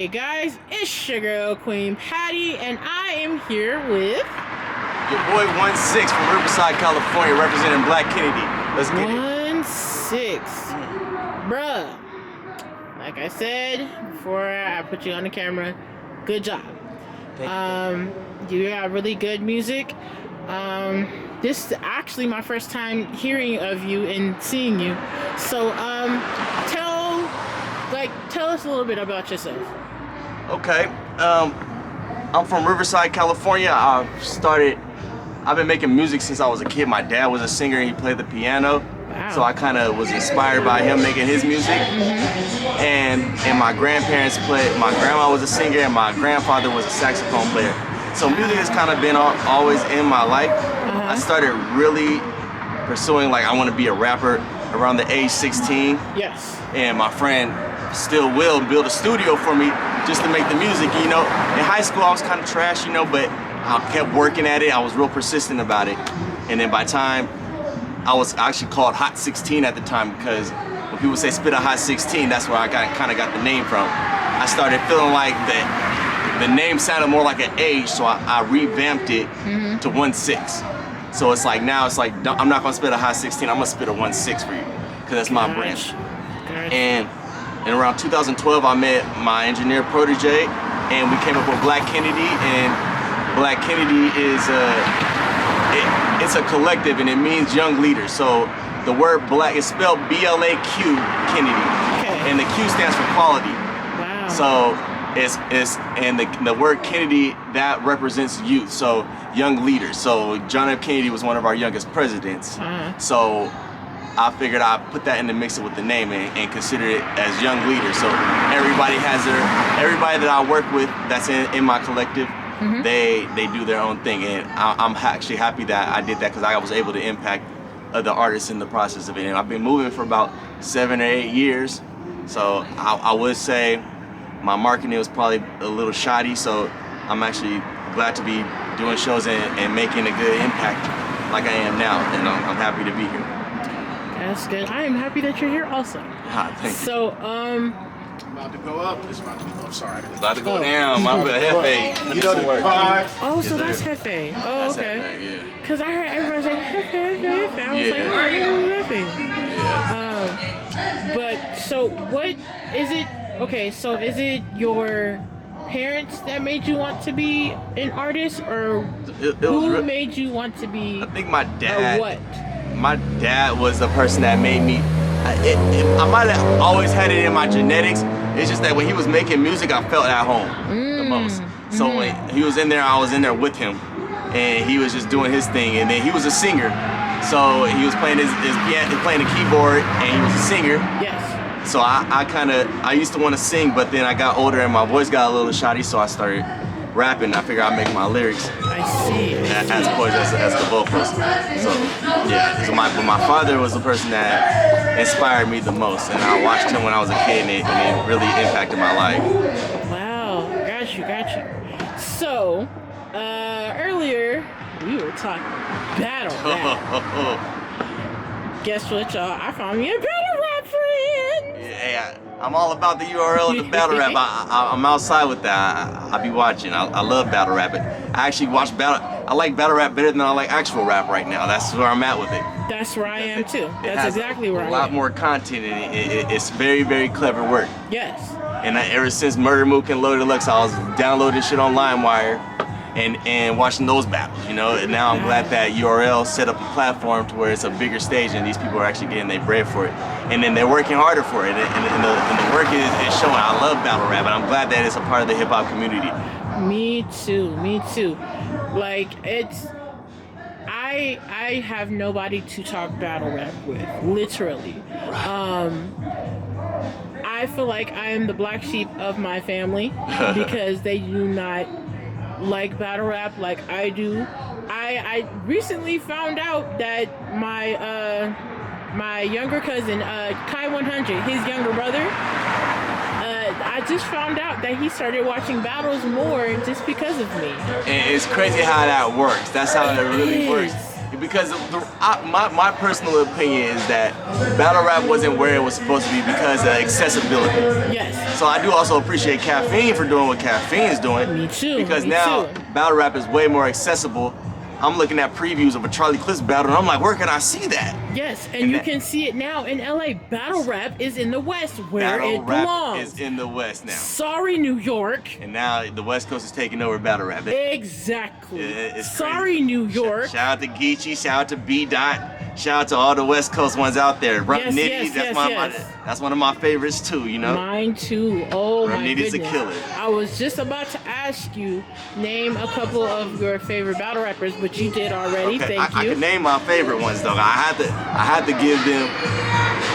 Hey guys, it's your girl Queen Patty, and I am here with your boy 1Sixxx from Riverside, California, representing Black Kennedy. Let's get it. 1Sixxx. Bruh, like I said before I put you on the camera, good job. You got really good music. This is actually my first time hearing of you and seeing you. So tell us a little bit about yourself. Okay, I'm from Riverside, California. I've been making music since I was a kid. My dad was a singer and he played the piano. Wow. So I kind of was inspired by him making his music. And my grandparents played, my grandma was a singer and my grandfather was a saxophone player. So music has kind of been always in my life. I started really pursuing, like, I want to be a rapper around the age 16. Yes. And my friend still will build a studio for me just to make the music, you know. In high school I was kind of trash, you know, but I kept working at it. I was real persistent about it. And then by the time I was actually called Hot 16 at the time, because when people say spit a Hot 16, that's where I kind of got the name from. I started feeling like the name sounded more like an age, so I revamped it to 1Sixxx. So it's like, now it's like, I'm not gonna spit a Hot 16, I'm gonna spit a 1Sixxx for you, because that's my brand. And in around 2012, I met my engineer protege, and we came up with Black Kennedy. And Black Kennedy is it's a collective, and it means young leader. So the word black is spelled B-L-A-Q, Kennedy, and the Q stands for quality. Wow. So the word Kennedy, that represents youth, so young leaders. So John F. Kennedy was one of our youngest presidents. So I figured I'd put that in the mix with the name and consider it as young leaders. So everybody that I work with that's in my collective, they do their own thing. And I'm actually happy that I did that, because I was able to impact other artists in the process of it. And I've been moving for about 7 or 8 years. So I would say my marketing was probably a little shoddy. So I'm actually glad to be doing shows and making a good impact like I am now. And I'm happy to be here. That's good. I am happy that you're here also. Thank you. So, About to go up. It's about to go up. Sorry. It's about to go down. My Hefe. You know the part. oh, so that's Hefe. Oh, That's okay. Hefe, yeah. Because I heard everybody say Hefe. I was like, oh, Hefe. Yeah. But, so what is it? Okay, so is it your parents that made you want to be an artist, or who made you want to be? I think my dad. Or what? My dad was the person that made me. I might have always had it in my genetics. It's just that when he was making music, I felt at home the most. So when he was in there, I was in there with him, and he was just doing his thing. And then he was a singer, so he was playing his piano, playing the keyboard, and he was a singer. Yes. So I used to want to sing, but then I got older and my voice got a little shoddy, so I started rapping. I figured I'd make my lyrics I see. as poised as the vocals. So yeah, so my father was the person that inspired me the most, and I watched him when I was a kid, and it really impacted my life. Wow, got you. So, earlier we were talking battle rap. Guess what, y'all? I found me a battle rap friend. Yeah, I'm all about the URL of the battle rap. I'm outside with that. I be watching. I love battle rap. I actually watch battle. I like battle rap better than I like actual rap right now. That's where I'm at with it. That's where I am too. It That's has exactly where I am. A lot more content, and it's very, very clever work. Yes. And ever since Murder Mook and Loaded Lux, I was downloading shit on LimeWire and watching those battles, you know. And now I'm glad that URL set up a platform to where it's a bigger stage and these people are actually getting their bread for it. And then they're working harder for it, and the work is showing. I love battle rap, and I'm glad that it's a part of the hip hop community. Me too. Like, I have nobody to talk battle rap with, literally. I feel like I am the black sheep of my family because they do not like battle rap like I do. I recently found out that my younger cousin, Kai 100, his younger brother, I just found out that he started watching battles more just because of me. And it's crazy how that works. That's how it really works. because my personal opinion is that battle rap wasn't where it was supposed to be because of accessibility. Yes. So I do also appreciate Caffeine for doing what Caffeine is doing. Me too. Because me now too. battle rap is way more accessible. I'm looking at previews of a Charlie Clips battle and I'm like, where can I see that? Yes, and you can see it now in LA. Battle rap is in the West where Battle it rap belongs. is in the West now. Sorry, New York. And now the West Coast is taking over battle rap. Exactly. It's Sorry, crazy. New York. Shout out to Geechee, shout out to B Dot, shout out to all the West Coast ones out there. Rum Yes, Nitty, yes. that's one of my favorites too, you know? Mine too. Oh Rum my Nitty's goodness. a killer. I was just about to ask you, name a couple of your favorite battle rappers, but you did already. Okay, Thank I you. can name my favorite ones though. I had to give them.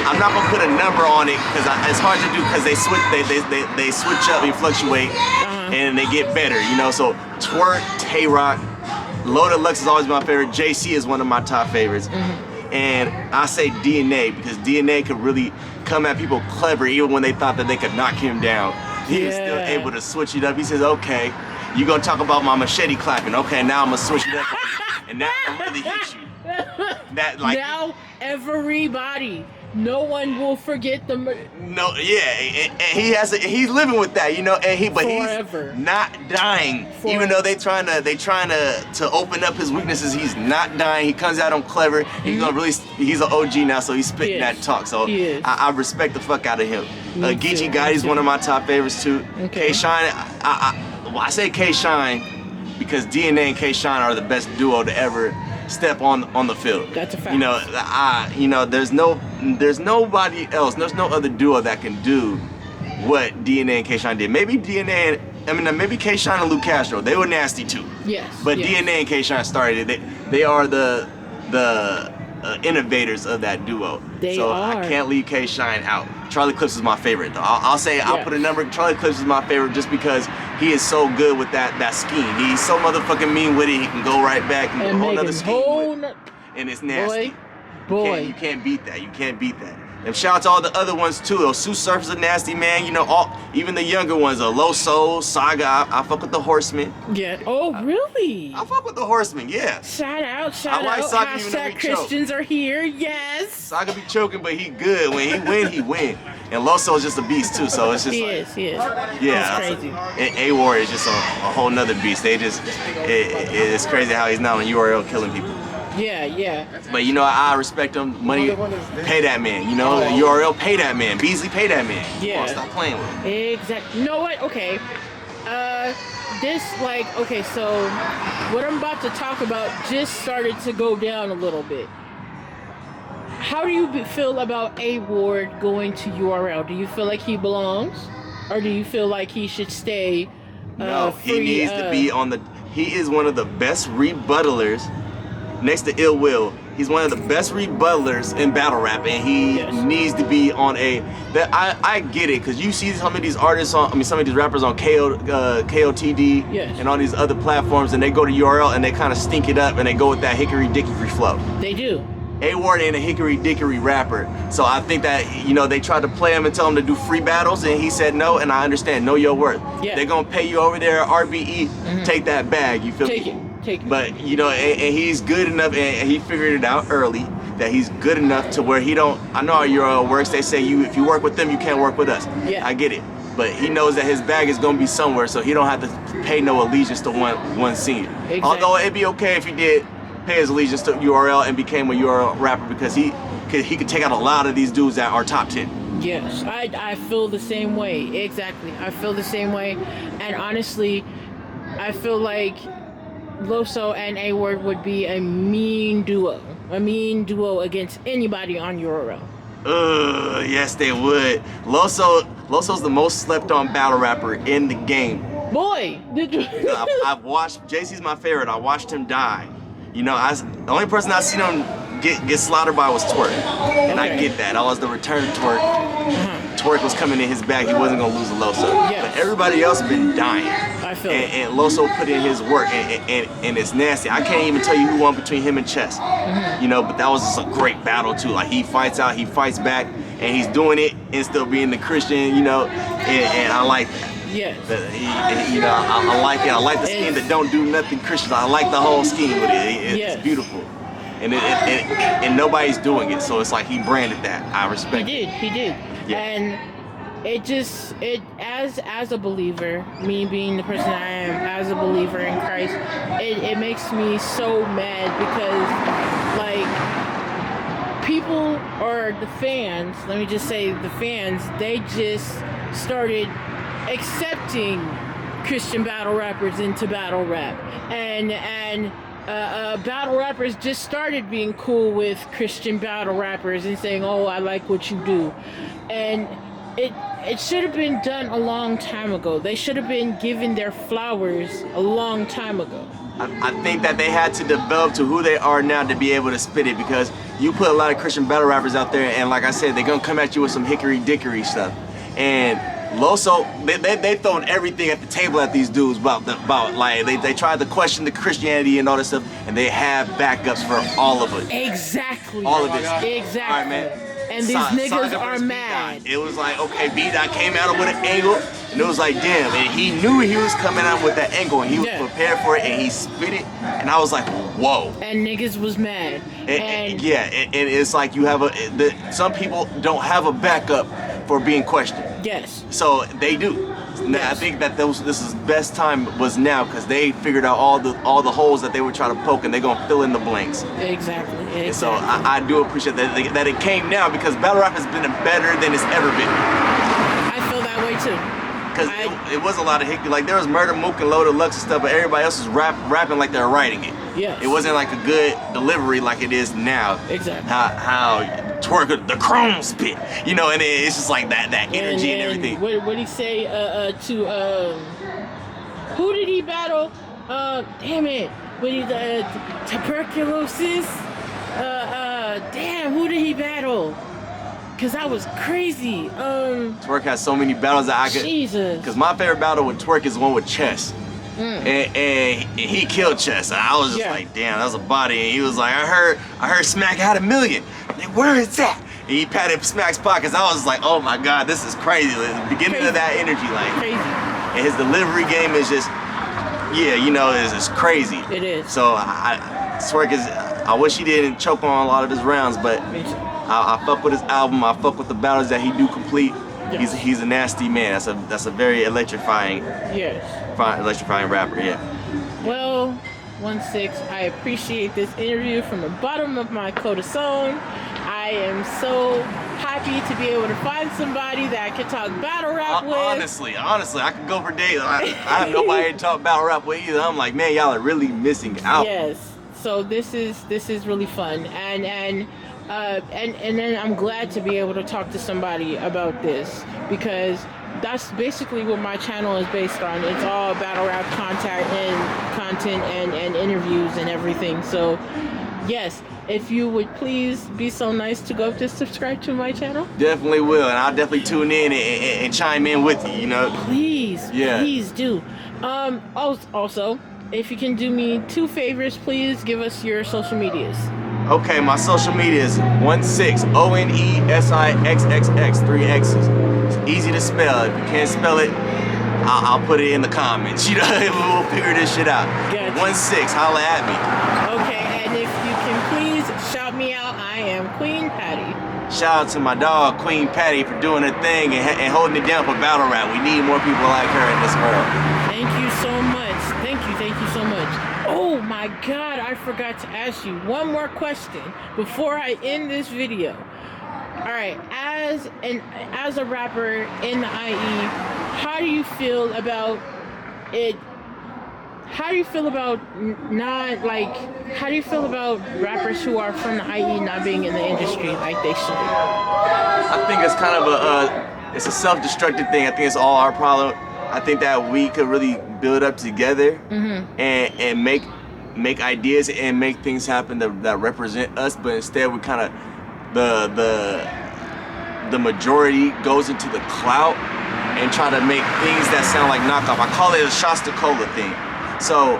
I'm not gonna put a number on it because it's hard to do because they switch up and fluctuate and they get better, you know. So Twerk, Tay Rock, Loaded Lux has always been my favorite. JC is one of my top favorites, and I say DNA because DNA could really come at people clever even when they thought that they could knock him down. He was still able to switch it up. He says, okay, you gonna talk about my machete clapping? Okay, now I'm gonna switch it up, and now I'm gonna really hit you. That like now everybody, no one will forget the. no, yeah, and he's living with that, you know, and Forever. he's not dying. Even though they trying to open up his weaknesses, he's not dying. He comes at them clever. He's he's an OG now, so he's spitting that talk. So I respect the fuck out of him. Geechee Gotti's one of my top favorites too. Okay. K Shine, I say K Shine because DNA and K Shine are the best duo to ever step on the field. That's a fact. You know, there's nobody else. There's no other duo that can do what DNA and K Shine did. Maybe maybe K Shine and Lou Castro. They were nasty too. Yes. But yes. DNA and K Shine started it. They are the innovators of that duo. They so are. I can't leave K Shine out. Charlie Clips is my favorite though. I'll put a number. Charlie Clips is my favorite just because he is so good with that scheme. He's so motherfucking mean with it. He can go right back and do a whole nother scheme with it. And it's nasty. Boy. You can't beat that. You can't beat that. And shout out to all the other ones too. Those Sue Surf's a nasty man. You know, even the younger ones, Low Soul, Saga. I fuck with the Horsemen. Yeah. Oh, really? I fuck with the Horsemen. Yeah. Shout out. I like Saga even though he Hashtag Christians are here. Yes. Saga be choking, but he good. When he win. And Low Soul's just a beast too. So it's just He like, is. yeah. It's crazy. And A-War is just a whole nother beast. They just it's crazy how he's now in URL killing people. Yeah. But you know, I respect him. Money, pay that man. You know, URL, pay that man. Beasley, pay that man. Yeah. Come on, stop playing with him. Exactly. You know what? Okay. So what I'm about to talk about just started to go down a little bit. How do you feel about A Ward going to URL? Do you feel like he belongs, or do you feel like he should stay? No, free, he needs to be on the. He is one of the best rebuttalers. Next to Ill Will, he's one of the best rebuttalers in battle rap, and he needs to be on a. I get it, cause you see some of these artists some of these rappers on KOTD and all these other platforms, and they go to URL and they kind of stink it up and they go with that hickory dickory flow. They do. A-Ward ain't a hickory dickory rapper, so I think that they tried to play him and tell him to do free battles, and he said no, and I understand. Know your worth. Yeah. They're gonna pay you over there, RBE. Take that bag. You feel me? Take it. But and he's good enough, and he figured it out early that he's good enough to where he don't. I know how URL works. They say if you work with them, you can't work with us. Yeah. I get it. But he knows that his bag is gonna be somewhere, so he don't have to pay no allegiance to one senior. Exactly. Although it'd be okay if he did pay his allegiance to URL and became a URL rapper, because he could take out a lot of these dudes that are top 10. Yes, I feel the same way. Exactly. I feel the same way. And honestly, I feel like Loso and A-Ward would be a mean duo. A mean duo against anybody on URL. Yes, they would. Loso's the most slept on battle rapper in the game. Boy, did you? I've watched, JC's my favorite. I watched him die. The only person I seen him get slaughtered by was Twerk. And I get that. I was the return Twerk. Twerk was coming in his bag. He wasn't going to lose to Loso. Yes. But everybody else been dying. I feel it. And Loso put in his work, and it's nasty. I can't even tell you who won between him and Chess. But that was just a great battle too. Like, he fights out, he fights back, and he's doing it and still being the Christian, and I like that. Yes. I like it. I like the scheme that don't do nothing Christian. I like the whole scheme with it. It's beautiful. and nobody's doing it. So it's like he branded that. I respect it. He did. Yeah. And as a believer, me being the person I am, as a believer in Christ, it makes me so mad because, like, people, or the fans, let me just say the fans, they just started accepting Christian battle rappers into battle rap, and battle rappers just started being cool with Christian battle rappers and saying, oh, I like what you do. And it should have been done a long time ago. They should have been given their flowers a long time ago. I think that they had to develop to who they are now to be able to spit it, because you put a lot of Christian battle rappers out there, and like I said, they're gonna come at you with some hickory dickory stuff. And Loso, they thrown everything at the table at these dudes about like they tried to question the Christianity and all this stuff, and they have backups for all of it. Exactly. All of this. Exactly. All right, man. And these niggas are mad. It was like, okay, B-Dot came out with an angle, and it was like, damn, and he knew he was coming out with that angle, and he was prepared for it, and he spit it, and I was like, whoa. And niggas was mad. And it's like you have some people don't have a backup for being questioned. Yes. So they do. Now, I think that this is best time was now, because they figured out all the holes that they were trying to poke, and they're gonna fill in the blanks. Exactly. And so I do appreciate that it came now, because battle rap has been better than it's ever been. I feel that way too. Because it was a lot of hickey, like there was Murder Mook and Loaded Lux and stuff, but everybody else was rapping like they're writing it. Yeah. It wasn't like a good delivery like it is now. Exactly. How Twerk the chrome spit, you know, and it's just like that energy and everything. What did he say to who did he battle? Damn it. What he tuberculosis? Damn, who did he battle? Cause that was crazy. Twerk has so many battles that I could. Jesus. Cause my favorite battle with Twerk is the one with Chess. And he killed Chess. And I was just like, damn, that was a body. And he was like, I heard Smack had 1 million. Like, where is that? And he patted Smack's pockets. I was like, oh my God, this is crazy. Like, the beginning of that energy, like, crazy. And his delivery game is just, yeah, you know, it's crazy. It is. So Twerk is. I wish he didn't choke on a lot of his rounds, but I fuck with his album. I fuck with the battles that he do complete. Yes. He's a nasty man. That's a very electrifying. Yes. Electrifying rapper. Yeah. Well, 1-6. I appreciate this interview from the bottom of my corazón. I am so happy to be able to find somebody that I can talk battle rap with. Honestly, I could go for days. I have nobody to talk battle rap with either. I'm like, man, y'all are really missing out. Yes. So this is really fun, and then I'm glad to be able to talk to somebody about this, because that's basically what my channel is based on. It's all battle rap content and interviews and everything. So yes, if you would please be so nice to go up to subscribe to my channel. Definitely will, and I'll definitely tune in and chime in with you, you know. Please, please do. Also, if you can do me 2 favors, please give us your social medias. Okay, my social media is 16 ONESIXXX 3 X's. It's easy to spell. If you can't spell it, I'll put it in the comments. You know, we'll figure this shit out. Gotcha. 16, holla at me. Okay, and if you can please shout me out, I am Queen Patty. Shout out to my dog Queen Patty for doing her thing and holding it down for battle rap. We need more people like her in this world. Thank you so much. Thank you so much. Oh my God, I forgot to ask you one more question before I end this video. All right, as a rapper in the IE, how do you feel about it? How do you feel about rappers who are from the IE not being in the industry like they should? I think it's kind of it's a self-destructive thing. I think it's all our problem. I think that we could really build up together and make ideas and make things happen that represent us, but instead we kind of the majority goes into the clout and try to make things that sound like knockoff. I call it a Shostacola thing. So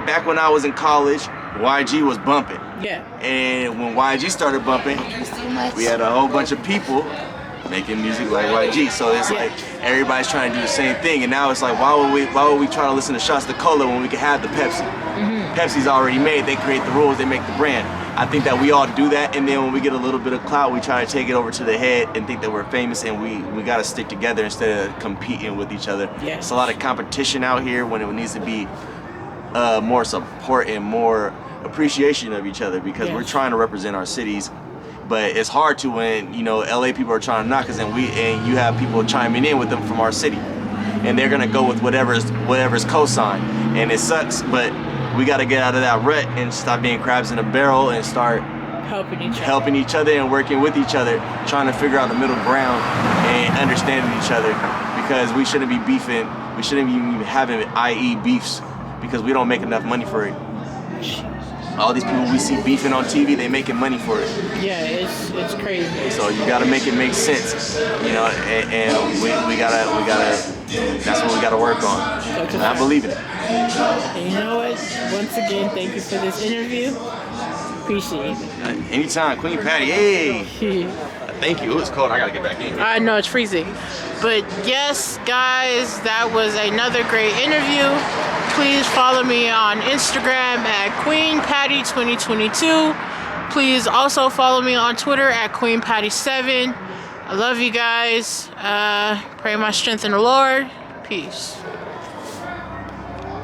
back when I was in college, YG was bumping. Yeah. And when YG started bumping, we had a whole bunch of people making music like YG. So it's like everybody's trying to do the same thing. And now it's like, why would we try to listen to Shostacola when we could have the Pepsi? Pepsi's already made. They create the rules. They make the brand. I think that we all do that, and then when we get a little bit of clout, we try to take it over to the head and think that we're famous, and we got to stick together instead of competing with each other. Yes. It's a lot of competition out here when it needs to be more support and more appreciation of each other, because we're trying to represent our cities. But it's hard to when, you know, LA people are trying to knock us, and you have people chiming in with them from our city, and they're gonna go with whatever's cosign, and it sucks. But we got to get out of that rut and stop being crabs in a barrel and start helping each other and working with each other, trying to figure out the middle ground and understanding each other, because we shouldn't be beefing. We shouldn't be having IE beefs because we don't make enough money for it. All these people we see beefing on TV, they making money for it. Yeah, it's crazy. So you gotta make it make sense, you know, and we gotta that's what we gotta work on. And I believe in it. And you know what? Once again, thank you for this interview. Appreciate it. Anytime, Queen Patty. Hey. Thank you. It was cold. I gotta get back in. I know it's freezing. But yes, guys, that was another great interview. Please follow me on Instagram at QueenPatty2022. Please also follow me on Twitter at QueenPatty7. I love you guys. Pray my strength in the Lord. Peace.